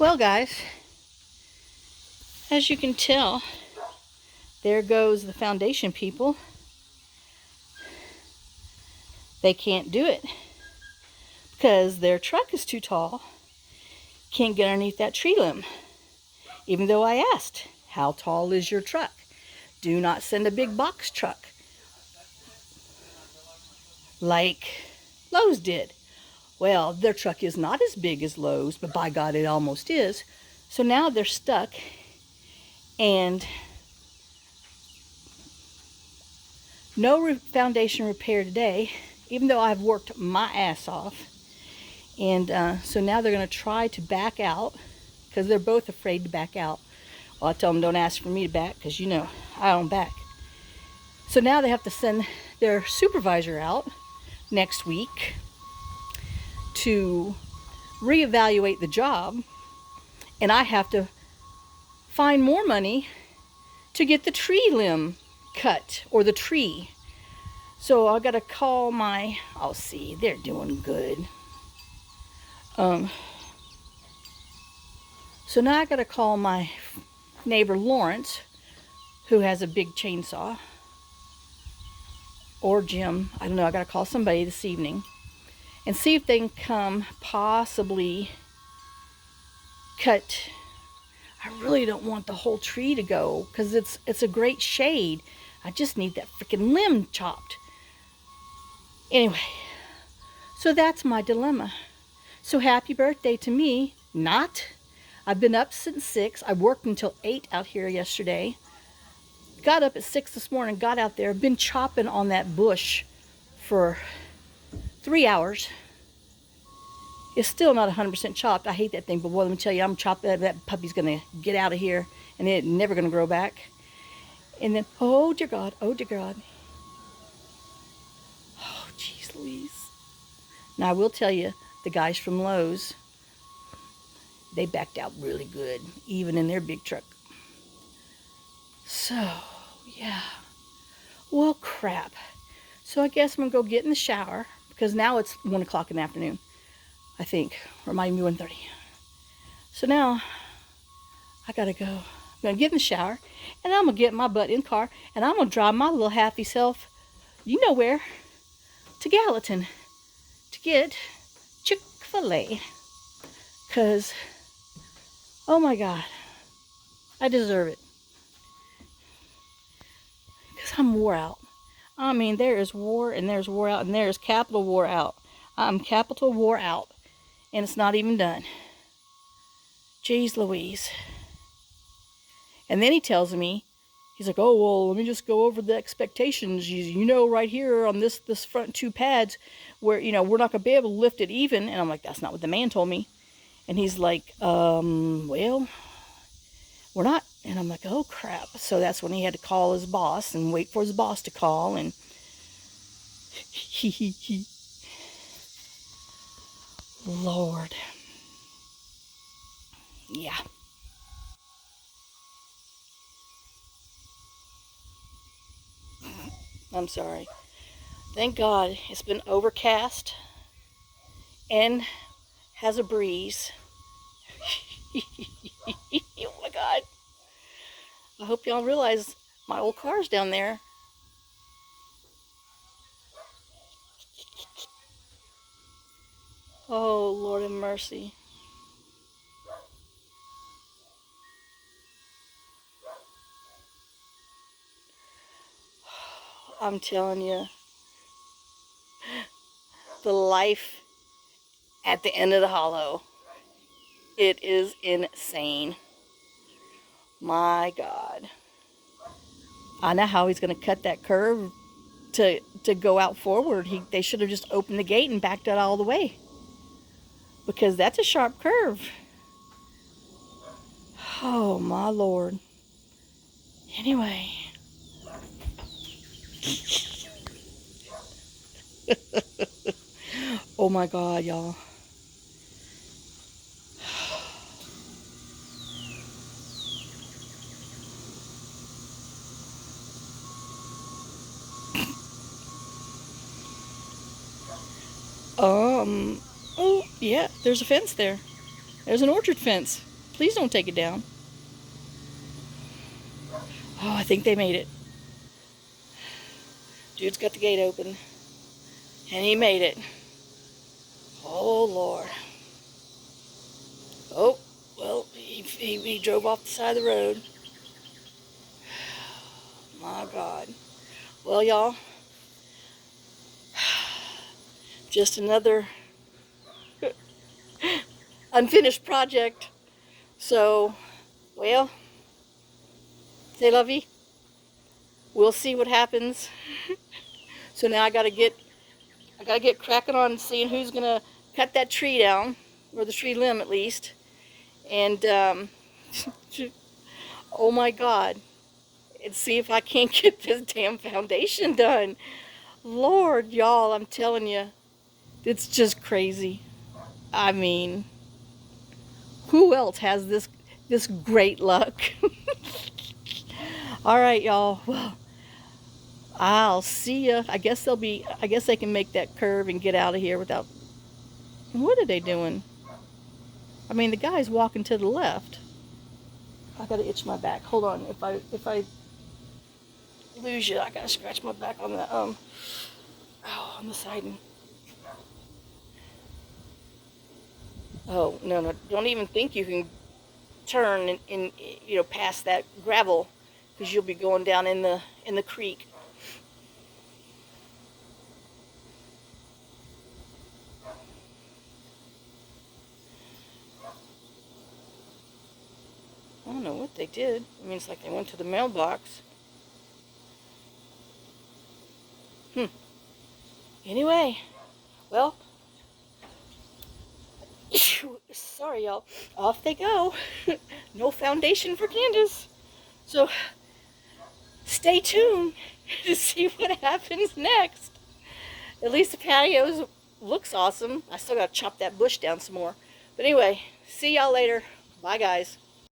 Well, guys, as you can tell, there goes the foundation people. They can't do it because their truck is too tall. Can't get underneath that tree limb. Even though I asked, how tall is your truck? Do not send a big box truck like Lowe's did. Well, their truck is not as big as Lowe's, but by God, it almost is. So now they're stuck, and no foundation repair today, even though I've worked my ass off. And so now they're going to try to back out because they're both afraid to back out. Well, I tell them don't ask for me to back because, you know, I don't back. So now they have to send their supervisor out next week to reevaluate the job, and I have to find more money to get the tree limb cut, or the tree. So I gotta call my, I'll see, they're doing good. So now I gotta call my neighbor Lawrence, who has a big chainsaw, or Jim, I don't know, I gotta call somebody this evening and see if they can come possibly cut. I really don't want the whole tree to go because it's a great shade. I just need that freaking limb chopped. Anyway, so that's my dilemma. So happy birthday to me. Not. I've been up since 6. I worked until 8 out here yesterday. Got up at 6 this morning, got out there, been chopping on that bush for 3 hours. It's still not 100% chopped. I hate that thing, but boy, let me tell you, I'm chopping. That puppy's going to get out of here, and it's never going to grow back. And then, oh dear God, oh dear God. Oh, jeez Louise. Now, I will tell you, the guys from Lowe's, they backed out really good, even in their big truck. So, yeah. Well, crap. So I guess I'm going to go get in the shower, because now it's 1 o'clock in the afternoon, I think. Or it might even be 1:30. So now, I got to go. I'm going to get in the shower, and I'm going to get my butt in the car, and I'm going to drive my little happy self, you know where, to Gallatin, to get Chick-fil-A. Because, oh my God, I deserve it. Because I'm wore out. I mean, there is war, and there's wore out, and there's capital wore out. I'm capital wore out, and it's not even done. Jeez Louise. And then he tells me, he's like, oh, well, let me just go over the expectations. You know, right here on this front 2 pads where, you know, we're not going to be able to lift it even. And I'm like, that's not what the man told me. And he's like, well, we're not. And I'm like, oh, crap. So that's when he had to call his boss and wait for his boss to call. And Lord. Yeah. I'm sorry. Thank God it's been overcast and has a breeze. Oh my God. I hope y'all realize my old car's down there. Oh, Lord have mercy. I'm telling you, the life at the end of the hollow, it is insane. My God. I know how he's going to cut that curve to go out forward. They should have just opened the gate and backed it all the way, because that's a sharp curve. Oh, my Lord. Anyway. Oh my God, y'all. Oh, yeah, there's a fence there. There's an orchard fence. Please don't take it down. Oh, I think they made it. Dude's got the gate open. And he made it. Oh, Lord. Oh, well, he drove off the side of the road. My God. Well, y'all, just another unfinished project. So, well, say lovey. We'll see what happens. So now I gotta get cracking on seeing who's gonna cut that tree down, or the tree limb at least. And oh my God, and see if I can't get this damn foundation done. Lord, y'all, I'm telling you, it's just crazy. I mean, who else has this great luck? All right, y'all. Well, I'll see ya. I guess they can make that curve and get out of here without. What are they doing? I mean, the guy's walking to the left. I gotta itch my back. Hold on. If I lose you, I gotta scratch my back on the on the siding. Oh no! Don't even think you can turn in past that gravel, because you'll be going down in the creek. I don't know what they did. I mean, it's like they went to the mailbox. Anyway, well, sorry, y'all. Off they go. No foundation for Candace. So, stay tuned to see what happens next. At least the patio looks awesome. I still gotta chop that bush down some more. But anyway, see y'all later. Bye, guys.